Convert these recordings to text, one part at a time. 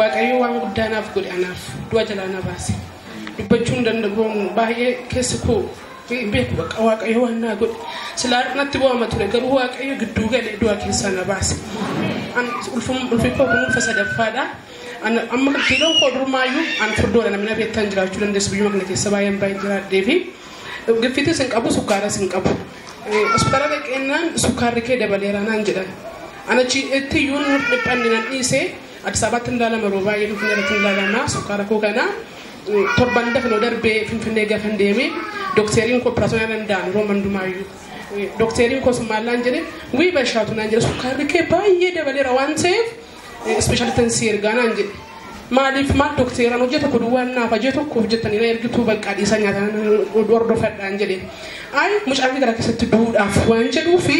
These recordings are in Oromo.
waaqayyo waan guddaanaaf godhe anaaf du'a jalaa na baase dubbachuun danda'uun baay'ee keessa koo beeku bakka waaqayyo waan naa godhe silaa natti bu'ama ture garuu waaqayyo gidduu galee du'a keessaa na baase ulfi koo kunuunfa sadaffaadha amma kiiloon koo durumaayyuu an furdoodha namni beektan jiraachuu dandeessu biyyuma kana keessa baay'een jiraadhee fi giffitis hin qabu sukkaaras hin qabu hospitaala dhaqeennaan sukkaarri kee dabaleera naan jedhan anachi itti yuun dhiphanni nan dhiisee Addis Ababaatti ilaalama yeroo baay'ee Finfinneetti ilaalama sukkaara koo kana torban dafnoo darbee Finfinnee gafan deemee dokteriin koo operaasyoonaa danda'an yeroo mandumaayyuu dokteriin koo sumaallaan jedhe wii bashaatu naan jedhe sukkaarri kee baay'ee dabaleera waan ta'eef ispeeshaalitiin si ergaa naan jedhe maaliif maal dokteeraan hojjeta kun waan naaf hojii tokko hojjetanii na ergituu bakka dhiisa nyaataan hordofadhaan jedhe ay mucaan gara keessatti duudhaaf waan jedhuufi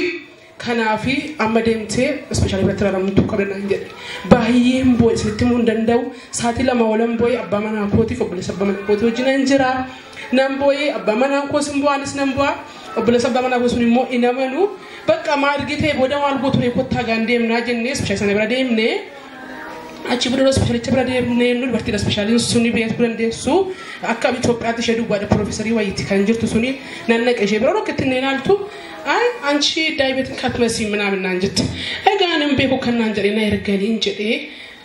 kanaafi amma deemtee ispeeshaaliitti ilaalamtu qabdaan jedhe baay'een boo'e sitti himuu hin danda'u saatii lama walan boo'e abbaa manaa kootiif obboleessa abbaa manaa kootii wajjin hin jira nan boo'e abbaa manaa koos hin bu'aanis nan bu'aa obboleessa abbaa manaa koos immoo hin amanu bakka maa argitee booda maal gootu kottaa gaan deemnaa jennee ispeeshaaliitti sana bira deemnee achi booda ispeeshaaliitti bira deemnee nu dubartii ispeeshaaliin suni beekuu dandeessu akka Itoophiyaatti ishee duwwaadha piroofeesarii wayiitti kan jirtu suni nan naqee ishee bira rokkatti inni ilaaltu ay anchi diabetic katmasi ምናምን አንጀት እጋንም ቤኮ ከናን ጀሪና ይርገሊ እንጀዴ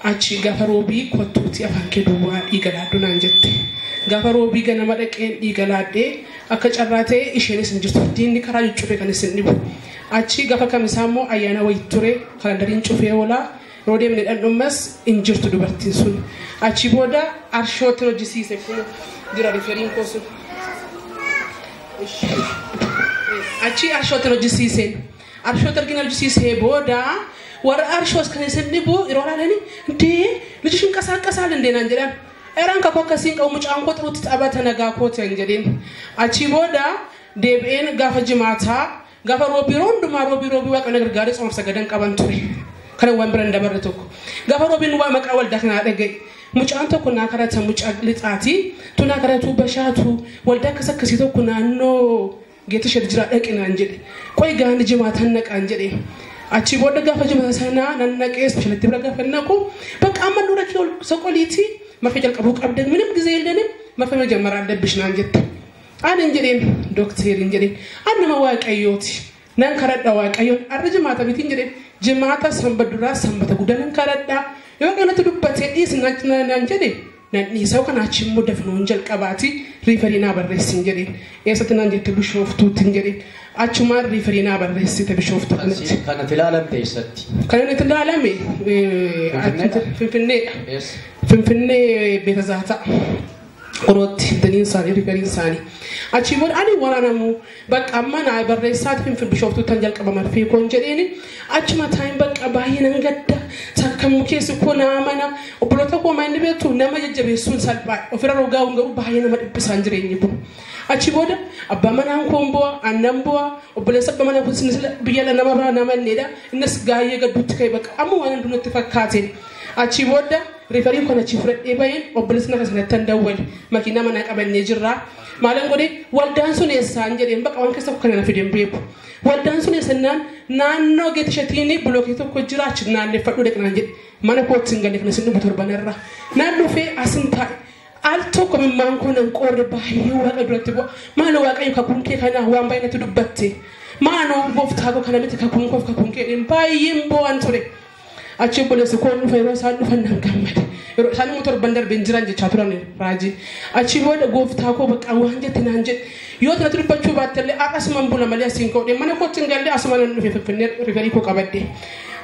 አቺ ጋፈሮቢ ኮቱቲ አፋንኬ ዱዋ ይገላዱና አንጀት ጋፈሮቢ ገነ መደቀን ይገላዴ አከጨራቴ ኢሼኔስ እንጀት ዲኒ ከራጅ ጩፌ ከነስንቡ አቺ ጋፈ ከምሳሞ አያና ወይቱሬ ካላንደሪን ጩፌ ወላ ሮዴም ነደንመስ እንጀርቱ ዱበርቲንሱን አቺ ቦዳ አርሾቴሎጂሲስ እኮ ዲራ ሪፈሪንግ ኮስ achi arshootelojisiiseen arshootelojisiisee booda warra arshoos kan isinni boo yeroo laalanii ndee ልጅሽን ቀሳቀሳል እንደናን jedhan eraan ka kokkasiin qabu mucaan koo xiruutti xabata nagaa kooteen jedhin achi booda deebi'een gaafa jimaataa gaafa roobii waaqna gargaarii tsoomsa gadan qaban ture kana waan biran dabarre tokko gaafa roobiin waa maqaa waldaa kana dhagay mucaan tokko naa karata mucaa lixaati tunaa karatu bashaatu waldaa kasakkasii tokko naannoo geetti shadjira dhaqinaan jedhe qoy gaani jimaatan naqaan jedhe achi booda gaafa jimaata sana nan naqee ispeeshaaliitti bira gaafa naqu bakka amma nura kee soqoliiti marfee jalqabuu qabdan ምንም ጊዜ የለንም marfee መጀመር አለብሽ ናን jedhe አንን jedheen dokteriin jedhe annama waaqayyooti nan karadha waaqayyoon arri jimaata bitiin jedhe jimaata sanbadura sanbata gudanan karadha yoo kanatti dubbatee dhiisnaan jedhe nan dhiisau kana achi immoo dafnuun jalqabaati riiferiinaa barreessin jedhe eessatti naan jette bishooftuutiin jedhe achumaan riiferiinaa barreessite bishooftuu kanatti kanatti ilaalamte eessatti kanatti ilaalame Finfinnee Beetazaata Orootti daniin isaanii riiferiin isaanii achi booda ani waraanamu bakka amma naa barreessaati Finfinnee bishooftuutaan jalqaba marfee koon jedheeni achuma taayin bakka baay'ee nan gadda takkamu keessi koo naamana obboloota koo maayinni beektu nama jajjabeessuun salphaa ofirra rogaa'uun garuu baay'ee nama dhiphisaan jireenyi kun achi booda abbaa manaan koon bu'a annan bu'a obboleessa abbaa manaa kun biyya nama biraa namanneedha innis gaayyee gadduutti ka'e bakka amma waan hundunutti fakkaateen achi booda riifarii kon achi fudhadhee baheen obboleessa nafa sanatti handawwal makiinaa manaa qabannee jirra maalan godhe waldaan sun eessaan jedheen bakka waan keessa kana fideen beeku waldaan sun eessannaan naannoo geetishatiini bilookii tokko jira achi naanneffadhu dhaqnaan jedhe mana kootiin galee kana sin dhufu torbanarra naan dhufee asin taa'e al tokko mimmaan kun an qorre baay'ee waaqa duratti bu'a maal waaqayyo kakuun kee kana waan baay'inatti dubbatte maanoo gooftaa koo kana miti kakuun koof kakuun kee baay'een bo'an ture achi obboleessi koo dhufa yeroo isaan dhufan nan gammade yeroo isaan immoo torban darbeen jiran jechaa turan raajii achi booda gooftaa koo bakka waan jette naan jedhe yoo tanatti dubbachuu baattallee akkasumaan bula malee asiin ka'u mana kootiin gallee asuma nan dhufe Finfinnee riifarii koo qabadde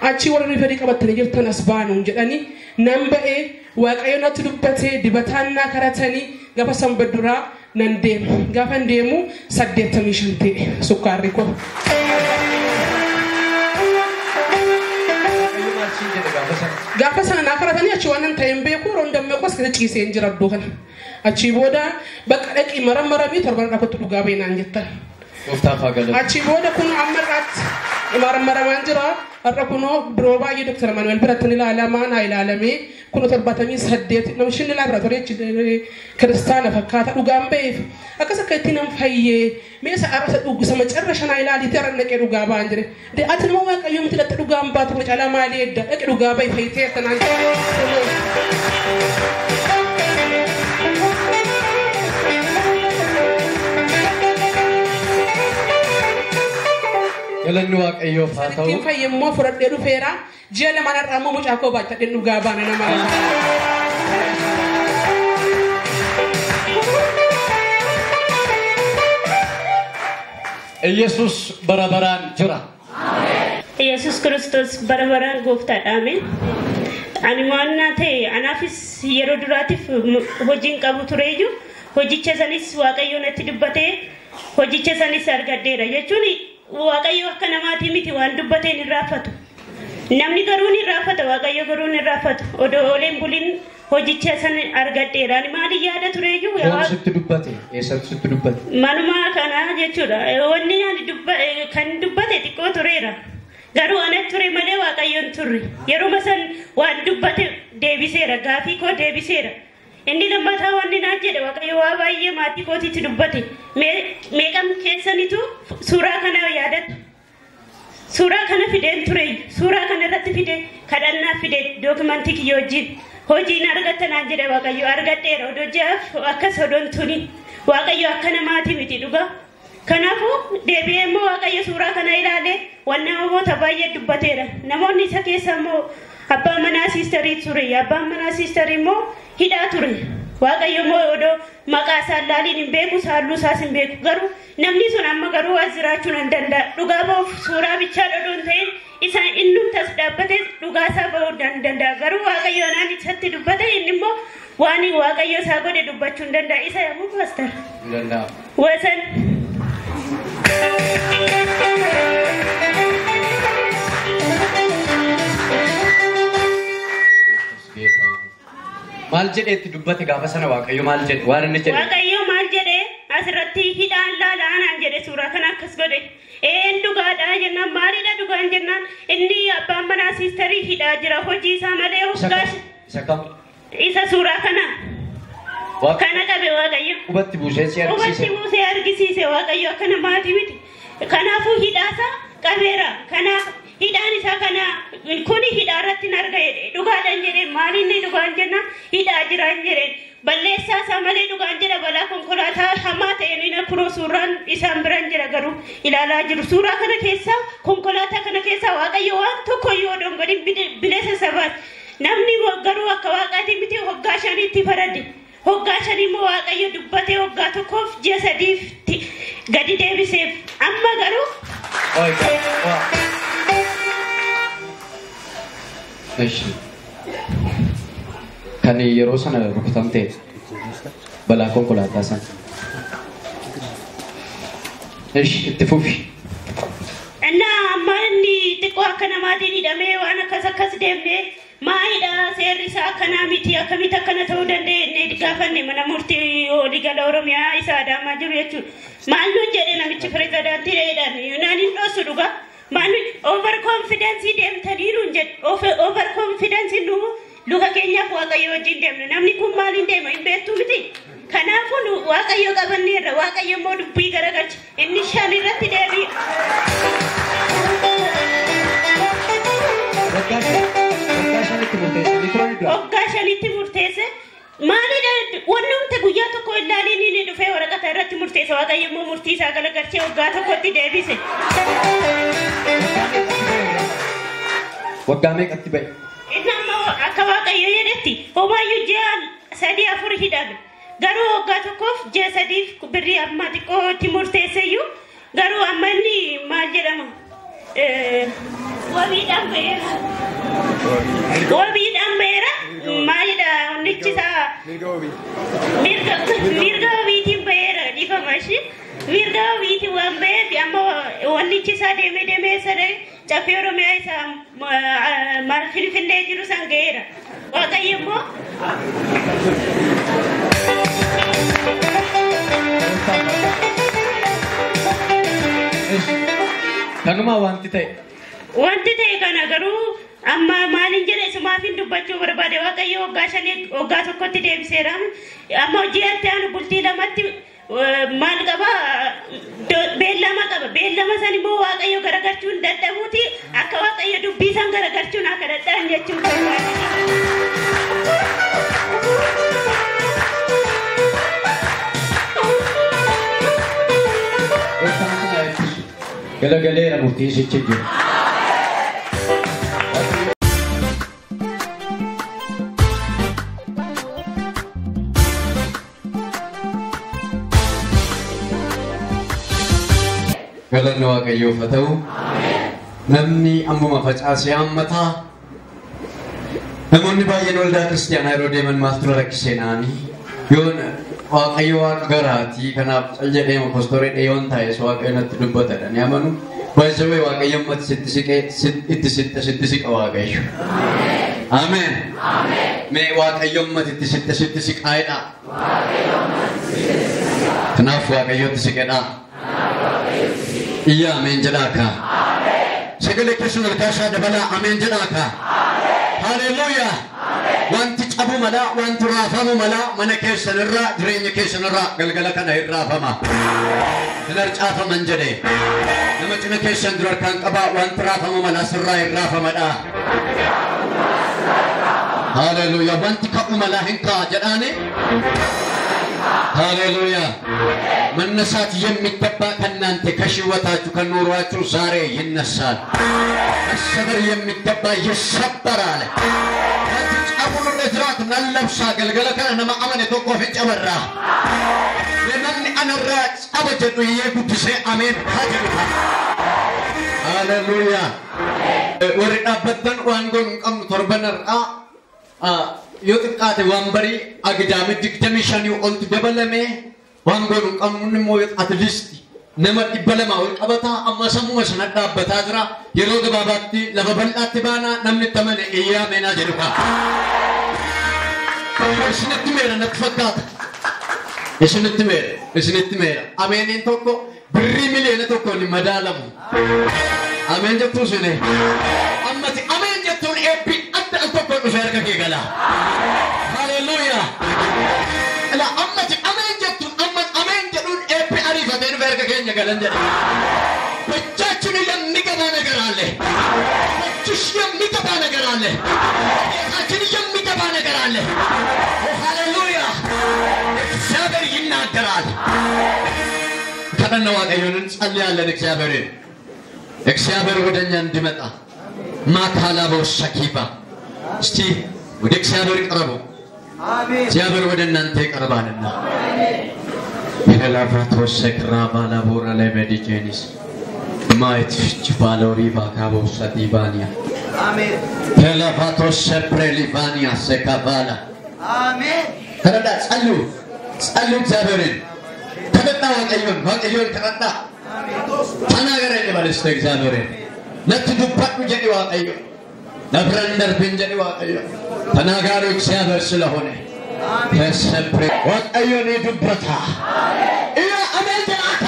achi warra riifarii qabattanii jirtan as baanuun jedhanii nan ba'ee waaqayyo natti dubbatee dibataan naa karatanii gaafa sanbaduraa nan deemu gaafa deemu 85 ta'e sukkaarri koo gaafa sana karatanii achi waan ta'een beeku rondammee koos keessa ciisee jira iddoo kana achi booda bakka dhaqii maramii torban dhaqatu dhugaa beenaan jettan gooftaa faagalaa achi booda kun amma irratti Imara manjira arrakuno broba yi Dr. Manuel Bratani la alaman ay lalami kuno tarbatami saddet namshin laboratory ci kristana fakata dugambe akasa kaytinam fayye mesa arasa dugu sama carrashana ilali taranne ke dugaba andre de atin mo ka yum tilata dugamba to ala mali edda ke dugaba fayte tanan Yalan nuwak ayo fatau. Tim fayye mo furat de du fera jele manar ramo mo chako ba ta de dugaba na mala. Yesus barabaran jura. Amen. Yesus Kristus barabaran gofta. Amen. Ani moanna the anafis yero duratif hojin qabu tureju hojicha sanis waaqayyo natti dubbate hojicha sanis argaddeera jechuuni waaqayyo akka namaati miti waan dubbateen irraafatu namni garuu ni raafata waaqayyo garuu ni raafatu odooleen bulin hojicha san argaddeera ani maali yaada tureju Sitti dubbate sitti dubbate manuma kana jechuudha wanni ani kan dubbate xiqqoo tureera garuu ana ture malee waaqayyoon turre yeroo masan waan dubbate deebiseera gaafii koo deebiseera inni lammataa wanni naa jedhe waaqayyo waa baay'ee maatii kootiitti dubbate meeqam keessanitu suuraa kana yaadatu suuraa kana fideen ture suuraa kana irratti fide kadhannaa fide dookumentii kiyya wajjin hojiin argattanaan jedhe waaqayyo argadheera odoo jaaf akkas odoon tuni waaqayyo akka namaati miti dhugaa kanaafuu deebi'ee immoo waaqayyo suuraa kana ilaalee waan namoota baay'ee dubbateera namoonni isa keessa immoo abbaan manaa siistarii ture abbaan manaa siistarii immoo hidhaa ture waaqayyo immoo odoo maqaa isaa laaliin hin beeku saalluu isaas hin beeku garuu namni sun amma garuu as jiraachuu hin danda'a dhugaa ba'uuf suuraa bichaa dhodhoon ta'in isa innumtas dhaabbatee dhugaa isaa ba'uu danda'a garuu waaqayyo anaan isatti dubbate inni immoo waan waaqayyo isaa godhe dubbachuu hin danda'a isa yammuu paastar wasan Maal jedheetti dubbate gaafa sana waaqayyo maal jedhe waan inni jedhe waaqayyo maal jedhe asirratti hidhaan laalaan jedhe suuraa kana akkas godhe dhugaadha jennaan maalidha dhugaan jennaan inni abbaan manaa siistarii hidhaa jira hojii isaa malee hoggaas isa suuraa kana qabe waaqayyo hubatti buusee argisiise waaqayyo akkana maatii miti kanaafuu hidhaasaa qabeera kanaaf hidhaan isaa kana kuni hidhaarratti narga jedhe dhugaadhaan jedhe maalinni dhugaan jennaan hidhaa jiraan jedhe balleessaa isaa malee dhugaan jedha balaa konkolaataa hamaa ta'een inni kunoo suuraan isaan biraan jira garuu ilaalaa jiru suuraa kana keessaa konkolaataa kana keessaa waaqayyo waan tokko yoo dongodin bilisa sabaat namni garuu akka waaqaatii miti hoggaa shaniitti farade hoggaa shanii immoo waaqayyo dubbatee hoggaa tokkoof ji'a sadiitti gadi deebiseef amma garuu kan yeroo sana rukutamte balaa konkolaataa sana itti fufi manni xiqqoo akka namaatiin hidhamee waan akkas deemnee maayidha seerri isaa akkanaa miti akkamitti akkana ta'uu danda'e gaafanne mana murtii waliigala oromiyaa isa adaamaa jiru jechuudha maal nuun jedhe namichi pirezidaantii dheedhaan yuunaaniin dhoosu dhugaa maal over confidence deemtanii nuun jedhe over confidence nu luka keenyaaf waaqayyo wajjin deemna namni kun maaliin deema hin beektu miti kanaafuu nu waaqayyo qabanneerra waaqayyo immoo dubbii garagalcha inni shan irratti deebi'a. Hoggaa shanitti murteesse maalidha wannumte guyyaa tokko ilaaliin inni dhufee waraqata irratti murteesse waaqayyo immoo murtii isaa galagalchee hoggaa tokkotti deebise. Waggaa meeqatti ba'e? Innammoo akka waaqayyo jedhetti homaayyuu ji'a 3-4 hidhame garuu hoggaa tokkoof ji'a 3 birrii amma xiqqootti murteesseyyuu garuu amma inni maal jedhama wabiidhaan ba'eera. Wabiidhaan ba'eera maalidha onnichisaa mirga wabiitiin ba'eera dhifamashi mirga wabiitiin waan ba'eef amma onnichisaa deemee sadee caffee oromiyaa isaa maal finfinnee jiru san ga'eera waaqayyo immoo kanuma wanti ta'e wanti ta'e kana garuu amma maalin jedhe sumaafin dubbachuu barbaade waaqayyo waggaa tokkotti deebiseera amma hojii itti aanu bultii lamatti maal qaba beellama san immoo waaqayyo garagarchuun dadhabuuti akka waaqayyo dubbii san garagarchuun akka dadhaban jechuudha. Galagaleera murtii sichi jiru. Galanni waaqayyoof haa ta'u. Namni ammuma facaasee hammataa. Namoonni baay'een waldaa kiristaanaa yeroo deeman maaltu rakkisee naanii yoon waaqayyo waaqa garaatii kanaaf jedhee mokostoree dheeyoon taa'es waaqayyo natti dubbatadha ni amanu baay'ee waaqayyo ammatti sitti siqa waaqayyo. Ameen. Mee waaqayyo ammatti sitti siqaayedha. Kanaaf waaqayyotti siqedha. Iyya ameen jedhaaka. Sagalee keessumaa harkaasaa dabalaa ameen jedhaaka. Hallelujah. Wanti cabu mala, wanti raafamu mala, mana keessanirraa, jireenya keessanirraa galgala kana irraafama. Hin harcaafaman jedhee. Nama cina keessan dura harkaan qabaa wanti raafamu mala sirraa irraafamadha. Hallelujah. Wanti ka'u mala hin ka'a jedhaani. Hallelujah. መነሳት የሚገባ ከናንተ ከሽወታችሁ ከኑሯችሁ ዛሬ ይነሳል። መሰበር የሚገባ ይሰበራል። አቡነ ለዝራት ነለብሳ ገልገለ ከነ ማአመን ተቆፈ ጨበራ ለምን አነራ አበጀዱ የጉድሴ አሜን ታጀሩታ ሃሌሉያ ወርዳበተን ዋንጎን ቀም ተርበነራ yotikate wambari agidame diktamishani onti debalame wangon qamun moyet at least nama ibalama wal qabata amma samu sanada batadra yero gababatti lama balatti bana namni tamane iya mena jeduka isniti mera natfakata isniti mera amenin tokko birri milena tokko ni madalamu amen jettu sene ammati amen jettu ebbi tokko uferka kegala hallelujah la ammati amen jettu amma amen jedun epi arifa den verka kenya galan jeda bachachun yammi gaba nagarale bachus yammi gaba nagarale achun yammi gaba nagarale oh hallelujah sabar yinagaral kadana waqayun ጸልያለን እግዚአብሔር ወደኛ እንዲመጣ ማካላቦ ሸኪባ እስቲ ወደ እግዚአብሔር ቀርቡ አሜን እግዚአብሔር ወደ እናንተ ይቀርባልና የላፋቶ ሰክራ ባላቦራ ለሜዲጄኒስ ማይት ችባሎሪ ባካቦ ሰቲባኒያ አሜን የላፋቶ ሰፕሬሊባኒያ ሰካባላ አሜን ተረዳ ጸሉ እግዚአብሔርን ተረዳ ወቀዮን ተረዳ አሜን ተናገረ ለባለስተ እግዚአብሔርን ለትዱባቱ ጀዲ ዋቀዮ ነብረንደር ቢንጀዲ ዋቀዮ ተናጋሪ እግዚአብሔር ስለሆነ ተሰፕሬ ዋቀዮ ነዱበታ ኢያ አሜን ጀራታ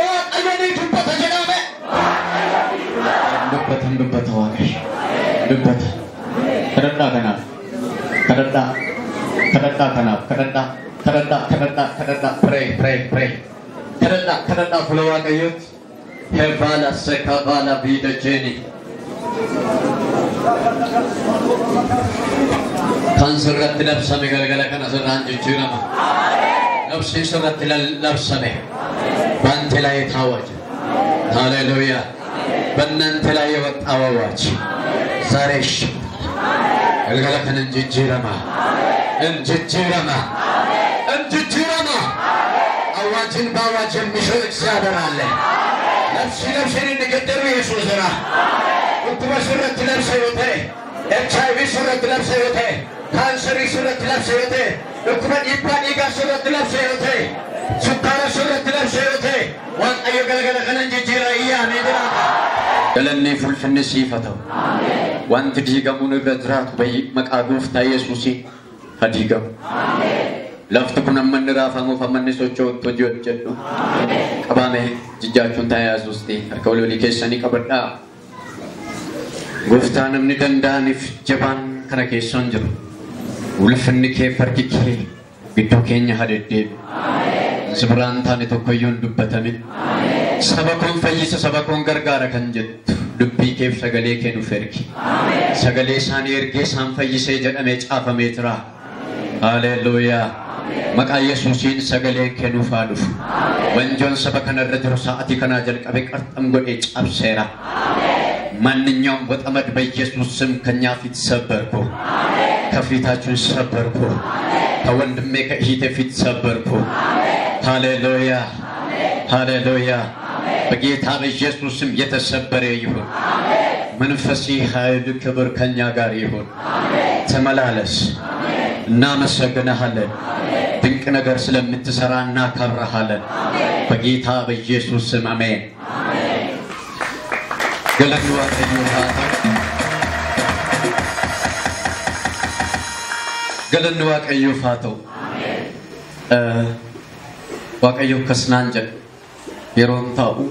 ዋቀዮ ነዱበታ ጀራመ ዱበታ ዋቀዮ ዱበታ ተረዳ ፕሬ ተረዳ ፍለዋቀዮት ሄቫላ ሰካቫላ ቢደጀኒ kansurratti labsame galgala kana sirraan jijjiirama labsi sirratti labsame bante ላይ ታወጀ ሃሌሉያ በእናንተ ላይ የወጣ አዋጅ ዛሬ galgala kana jijjiirama አዋጅን በአዋጅ የሚሽር እግዚአብሔር አለ ለብሽን እንገደሩ ኢየሱስ ዘራ وتبشرت لبسيوته HIV سرت لبسيوته كانسر سرت لبسيوته وكمان إبان إيجا سرت لبسيوته سكر سرت لبسيوته وان أيو قلقل خنن جيرا إياه نيدنا قلني فلفن سيفته وان تديقا من الرجرات بي مقاقوف تا يسوسي هديقا لفتكنا من رافمو فمن سوچو تجوت جدو قبامه ججاچون تا يسوسي أركولو لكيساني قبرنا Gooftaan namni danda'aniif jabaan kana keessan jiru. Ulfinni kee farki kee gidduu keenya hadeddeebi. Sibraan taane tokkoyyuu hin dubbatamin. Saba koon fayyisa saba koon gargaara kan jettu dubbii keef sagalee kee nuuf ergi. Sagalee isaanii ergee isaan fayyisee jedhamee caafamee jira. Haleluuyaa. Maqaa Yesuusiin sagalee kee nuuf haa dhufu. Wanjoon saba kanarra jiru sa'aatii kanaa jalqabee qarxam godhee cabseera. ማንኛውም ወጥመድ በኢየሱስ ስም ከኛ ፊት ሰበርኩ ከፊታችን ሰበርኩ ከወንድሜ ከእህቴ ፊት ሰበርኩ ሃሌሉያ ሃሌሉያ በጌታ በኢየሱስ ስም የተሰበረ ይሁን መንፈስ ኃይል ክብር ከኛ ጋር ይሁን ተመላለስ እናመሰግንሃለን ድንቅ ነገር ስለምትሰራ እናከብርሃለን በጌታ በኢየሱስ ስም አሜን Galannu Waaqayyo Faatoo. Galannu Waaqayyo Faatoo. Waaqayyo kasnaan jedhu yeroon ta'u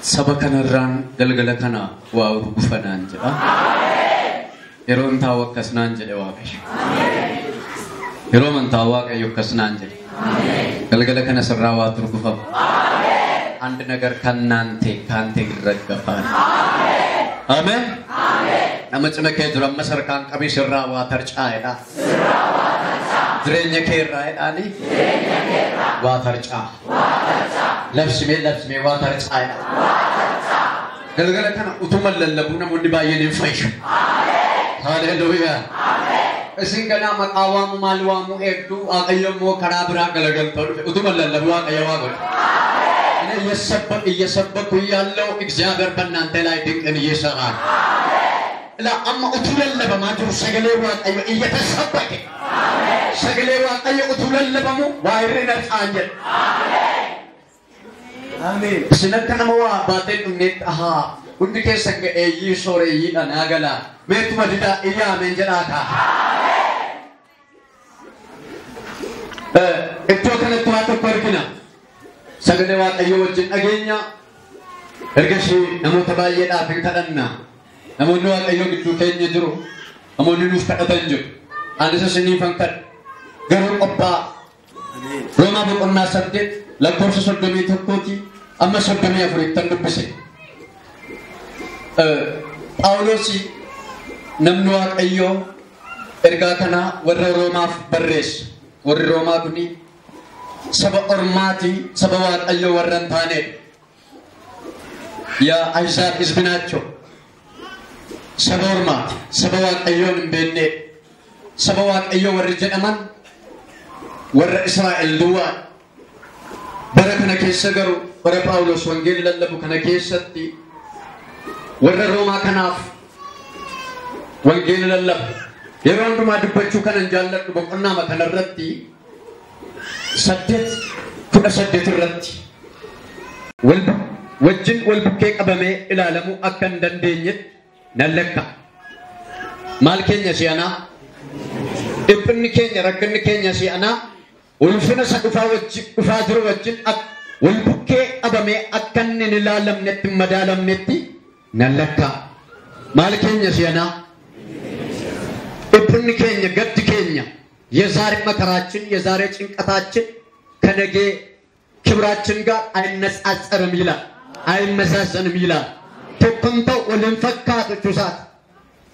saba kanarraan galgala kana waa urgufanaan jedha. Yeroon ta'u akkasnaan jedhe Waaqayyo. Yeroo man ta'u Waaqayyo akkasnaan jedhe. Galgala kana sirraa waa urgufamu. አንድ ነገር ካንተ ይረገፋል አሜን አመጽነከ ድረም መሰርካን ቀቢስራ ዋተርጫይዳ ድሬኘከ ራይዳኒ ዋተርጫ ለብስሜ ዋተርጫይዳ ገልገለከና ኡቱመለለቡና ሙዲ ባየን ፈይሽ ሃሌሉያ እስንገና መቃዋሙ ማልዋሙ ኤዱ አቀየሞ ከራብራ ገለገልተው ኡቱመለለቡ አቀየዋ ጎ እየሰበኩ ያለው እግዚአብሔር በእናንተ ላይ ድንቅን ይሰራል ላ አማ ኡቱለለ በማድሩ ሰገሌ ዋቀዮ እየተሰበከ ሰገሌ ዋቀዮ ኡቱለለ በሙ ዋይረና አንጀል አሜን ስለከነመዋ ባቴን ኡኔት አሃ ሁንዲ ከሰገ ኤይ ሶሬ ይናገላ ሜት መዲዳ ኢያ መንጀላታ እቶ ከነቷ ተቆርክና Sagale Waaqayyo wajjin dhageenya ergasii namoota baay'eedhaaf hin kadhanna namoonni Waaqayyo gidduu keenya jiru namoonni nuuf kadhatan jiru anis isiniifan kadha garuu qophaa'a Roomaa boqonnaa 8 lakkoofsa 31 amma 34 dubbise Phaawulos namni Waaqayyo ergaa kana warra Roomaaf barreesse warri Roomaa kuni saba ormaati saba Waaqayyo warran taane yaa Ayzaab hizbinacho saba ormaati saba Waaqayyoon hin beekne saba Waaqayyo warri jedhaman warra Israa'el duwwaa bara kana keessa garuu bara Phaawulos wangeela lallabu kana keessatti warra Roomaa kanaaf wangeela lallabu yeroo hundumaa dubbachuu kanan jaalladhu boqonnaa kanarratti saddeet irratti wajjin wal bukkee qabamee ilaalamu akka hin dandeenyetti nan lakka maal keenya si'anaa dhiphinni keenya rakkinni keenya si'anaa ulfina isa dhufaa jiru wajjin wal bukkee qabamee akka inni hin ilaalamnetti madaalamnetti nan lakka maal keenya si'anaa dhiphinni keenya gaddi keenya የዛሬ መከራችን የዛሬ ጭንቀታችን ከነገ ክብራችን ጋር አይነጻጸርም ይላል አይመዛዘንም ይላል ተቆምተው ወለንፈካቱ ጁሳት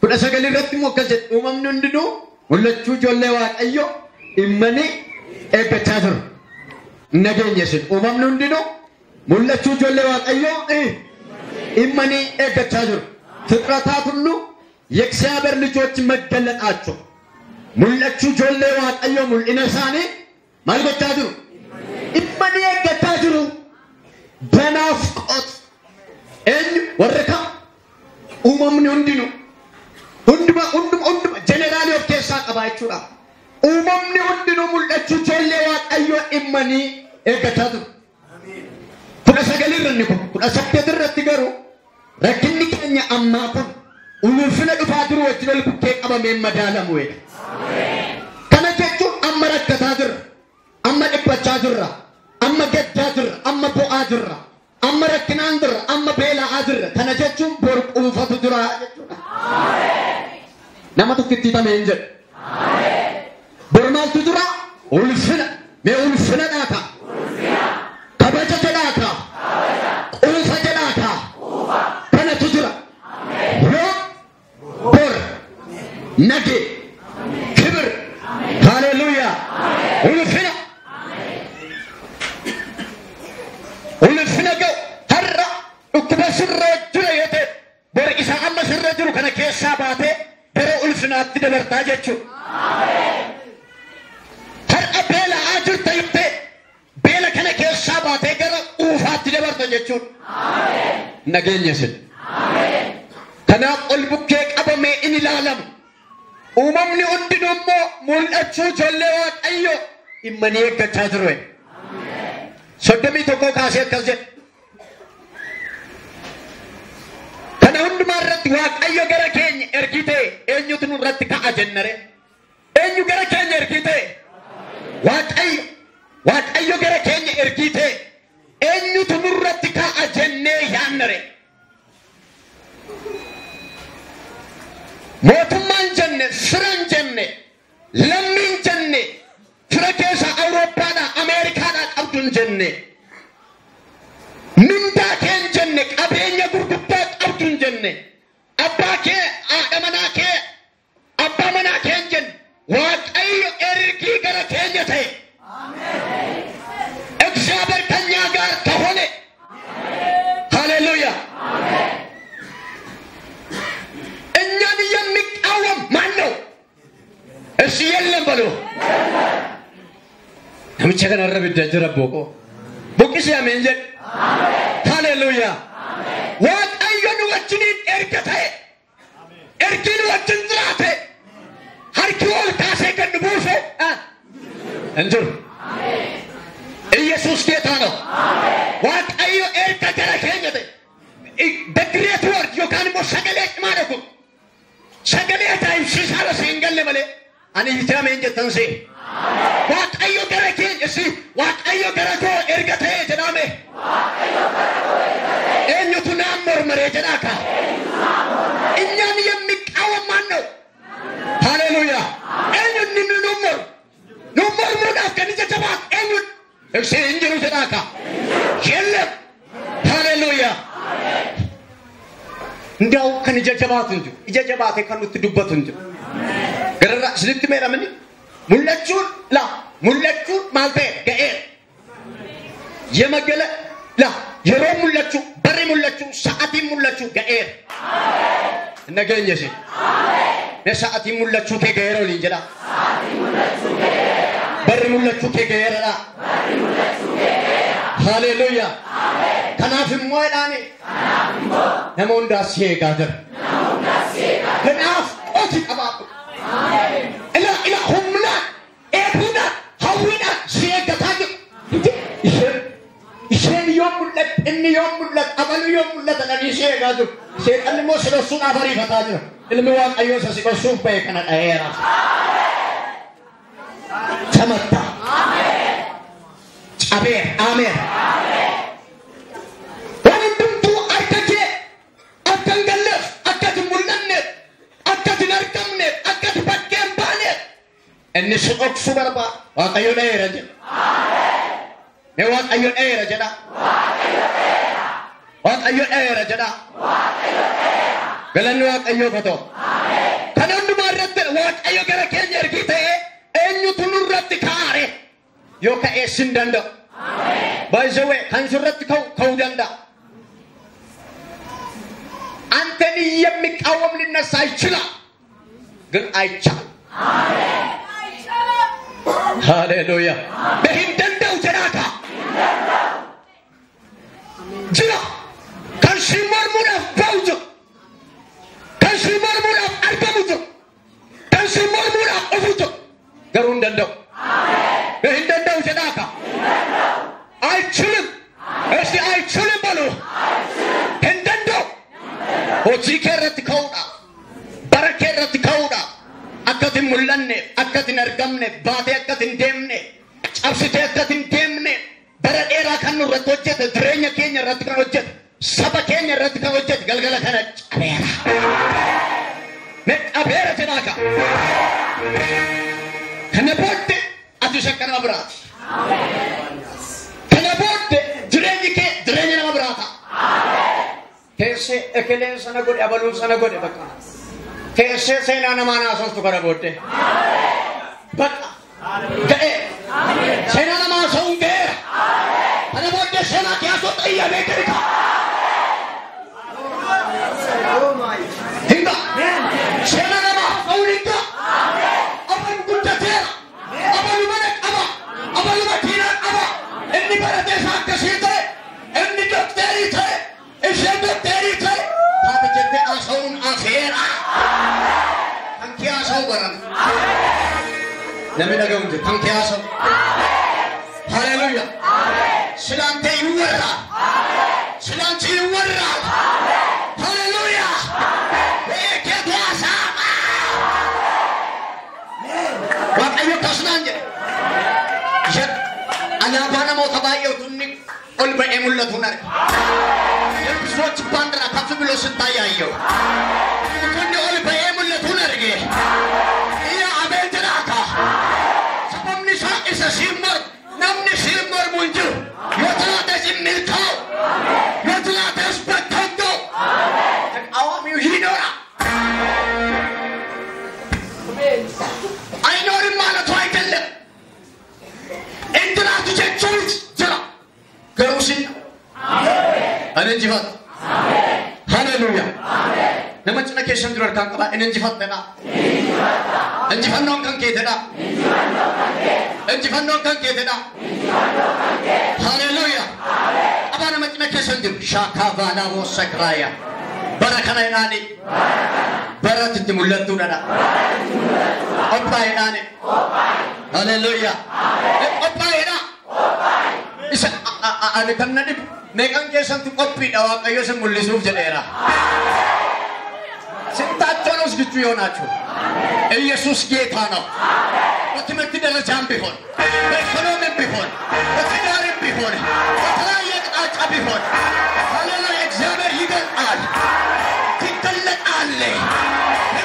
ኩደሰገሊ ረትሞ ከዘት ኡመምኑ እንድዶ ወለቹ ጆሌ ዋቀዮ ኢመኒ ኤበቻድር ነገኘሽን ኡመምኑ እንድዶ ወለቹ ጆሌ ዋቀዮ ኢመኒ ኤበቻድር ፍጥረታት ሁሉ የእግዚአብሔር ልጆች መገለጣቸው ሙለቹ ጆሌ ዋቀዮ ሙልኢነሳኔ ማልበታድሩ ኢመኒ ኤገታድሩ በናፍቆት እን ወረካ ኡመምኑ እንድዶ ሁንዱማ ጀነራሊ ኦፍ ኬሳ ቀባይቹራ ኡመምኒ እንድዶ ሙለቹ ጆሌ ዋቀዮ ኢመኒ ኤገታድሩ አሜን ኩደሰገሊረኒ ኩደሰገድረቲ ገሩ ረክኒ ከኛ አማኩን ኡልፍነ ዱፋድሩ ወጅበል ኩኬ ቀበሜ መዳለም ወይ kana jechuun amma rakkataa jirra amma dhiphachaa jirra amma gaddaa jirra amma bu'aa jirra amma rakkinaan jirra jirra. Kana jechuun bor quufatu jira jechuudha. Nama tokkitti tameen jedhu. Bor maaltu jira? Ulfina. Mee ulfina dhaaka. Kabaja jedhaaka. Quufa jedhaaka. Kanatu jira. Yoo bor nage kibir. Hallelujah. Ulfina. Ulfina ga'u har'a dhukkuba sirra jira yoo ta'e bor isa amma sirra jiru kana keessaa baatee gara ulfinaatti dabartaa jechuudha. Har'a beela'aa jirta yoo ta'e beela kana keessaa baatee gara quufaatti dabarta jechuudha. Nageenya sin. Kanaaf ol bukkee qabamee in ilaalamu. Uumamni hundinuu immoo mul'achuu ijoollee Waaqayyoo dhimmanii eeggachaa jiru. Soddomii tokko kaasee akkas jedhe. Kana hundumaa irratti Waaqayyo gara keenya ergite eenyutu nurratti ka'a jennare? Eenyu gara keenya ergite? Waaqayyo gara keenya ergite eenyutu nurratti ka'a jennee yaannare? Mootummaan jenne, firan jenne, lammiin jenne, fira keessa Awurooppaadhaa, Ameerikaadhaa qabduun jenne. Mindaa keen jenne, qabeenya gurguddaa qabduun jenne. Abbaa kee, haadha manaa kee, abbaa manaa keen jenne. Waaqayyo ergii gara keenya ta'e. እግዚአብሔር ከኛ ጋር ከሆነ ሃሌሉያ እኛን የሚቃወም ማን ነው? እሺ የለም በሉ። ነምቼ ከነረብ ደጀረቦቆ ቡቂስ ያመንጀ ሃሌሉያ waaqayyoon wajjiniin ergate ergiin wajjin jiraate harki ol kaasee kan buuse እንጅር ኢየሱስ ጌታ ነው። waaqayyo erga gara keenya ta'e the great word yookaan immoo sagalee cimaa dhagu sagalee taa'imsiisaa la seengalle malee ani ijaameen jettan see waaqayyo gara keenya si waaqayyo gara koo erga ta'e jedhame eenyutu naan mormaree jedhaaka እኛን የሚቃወም ማን ነው? ሃሌሉያ eenyuun nu mormuudhaaf kan ija jabaat eenyuun እሺ እንጅሩ jedhaaka የለም ሃሌሉያ እንዳው kan ija jabaatu እንጂ ija jabaate kan nutti dubbatu እንጂ garra sinitti meeramni mul'achuun maal ta'e ga'ee yemagala yeroo mul'achuu barri mul'achuu sa'aatiin mul'achuu ga'ee nageenya ishee ne sa'aatiin mul'achuu kee ga'eera waliin jedha barri mul'achuu kee ga'eera haleluuyaa kanaaf immoo jedhaani nama hundaas eegaa jira kanaaf qooti qabaatu ila humnaan eeguudhaan hawwiidhaan si eeggataa jiru isheen yoo mul'atu inni yoo mul'atu abalu yoo mul'atu dhanii si eegaa jiru seeqalli immoo si dhoksuudhaaf ariifataa jira ilmi waaqayyoo isa si dhoksuuf ba'e kana dha'eera tamatta cabeera ameen waan hundumtuu akka kee akka hin galleef akka hin mul'anneef akka hin argamneef akka hin bakkee hin baaneef inni si dhoksuu barbaada waaqayyo dha'eera jedha ne waaqayyo dha'eera jedha waaqayyo dha'eera jedha galanni waaqayyo fatoo kan hundumaa irratti waaqayyo gara keenya ergii ta'ee eenyutu nurratti kaare yoo ka'ee sin danda'u baay'isawee kan sirratti ka'uu danda'a አንተን የሚቃወም ሊነሳ ይችላል ግን አይቻልም ሃሌሉያ በሂንደንደው ጀራታ ጅራ ከንሲመርሙና ባውጆ ከንሲመርሙና አርገሙጆ ከንሲመርሙና ኦፉጆ ገሩን ደንደው በሂንደንደው ጀራታ አይችልም እስቲ አይችልም በሉ ሂንደንደው hojii kee irratti ka'uudhaaf bara kee irratti ka'uudhaaf akkati hin mul'anne akkati hin argamne baatee akkati hin deemne cabsitee akkati hin deemne bara dheeraa kan nurratti hojjete jireenya keenya irratti kan hojjete saba keenya irratti kan hojjete galgala kana cabeera. Cabeera tinaaka. Kana booddee ati shakkana nama biraati. Kana booddee jireenyi kee jireenya nama biraata. Keessee ekeleen sana godhe abaluun sana godhe bakka. Keessee seenaa namaa naasostu kana booddee. Bakka. Ga'ee. Seenaa namaa sa'uun ga'eera. Kana booddee seenaa kiyaasoo xayyamee jirka. Hinga. Seenaa namaa sa'uun hinga. Aban guddateera. Abalu mana qaba. Abalu makiinaa qaba. Inni baratee isaa akkasii ta'e. Inni dokteerii ta'e. Ishee dokteerii ta'e. Taate jettee haasa'uun afeera. Kan kiyaasa'u baran. Namni dhaga'uun jiru kan kiyaasa'u. Haleluuyaa. Silante yuwarra. Silante yuwarra. Haleluuyaa. Beekee haasa'ama. Waaqayyo tasnaan jedhe. Alaabaa namoota baay'eetu inni ol ba'ee mul'atu hin arge. Yesuus baandira kaffi biloo sittaa yaayyo. Inni ol ba'ee mul'atu hin arge. Iyya abeetiraaka. Sababni isaa isa simmar namni simmar mun jiru. Yoo tilaates hin milkaa'u. Yoo tilaates bakkanto. Qawaamiyu hidhoora. Ayinoori maalatu ayidelle. Intiraatu jechuun jira. Garuu sinna. Ani injifadha. Haleluuyaa. Nama cina keessan jiru harkaan qaba. Inni injifattedha. Injifannoon kan keetedha. Injifannoon kan keetedha. Haleluuyaa. Abaa nama cina keessan jiru. Shaakaa baanaa moosakraaya. Bara kana jedhaani. Bara itti mul'attuudha. Qophaa'edhaani. Haleluuyaa. Qophaa'edha. Isa ani kan na dhibu. Meeqan keessatti qophiidha Waaqayyo isin mul'isuuf jedheera. Sintaachoonos gichuu yoo naachuu. Yesuus geetaa ነው። በትምህርት ደረጃም ቢሆን በኢኮኖሚም ቢሆን በትዳርም ቢሆን በተለያየ አቅጣጫ ቢሆን ሃሌሉያ እግዚአብሔር ይገልጣል። ትገለጣለህ።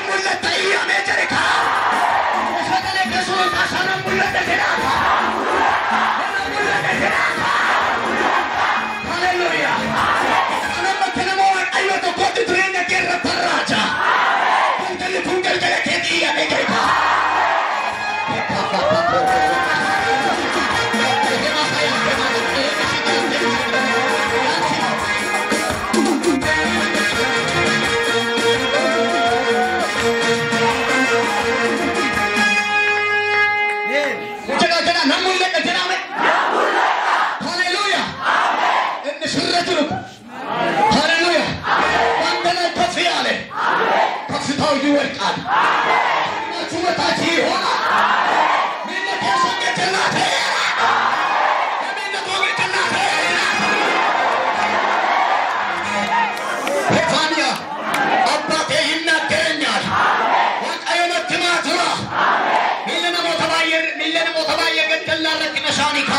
ሙለታ ያሜጀሪካ ሰከለ ከሶታ ሳና ሙለታ ገራታ ሃሌሉያ አነመ ከነሞ አዮቶ ኮት ትሬነ ከረ ተራጃ kungal kaya keti ya megerika. Jangan namun lek jangan. Haleluya. Ini surah dulu. Haleluya. Wandana kafiale. Kafitau diwerkan. Cuma tadi ona. Minna kesang kejelas. Minna boleh kejelas. Hefania. Abba kehinna kenyar. Wakayana timatula. Millena motabayir. Millena motabayir. Kejelas rakina shani ka.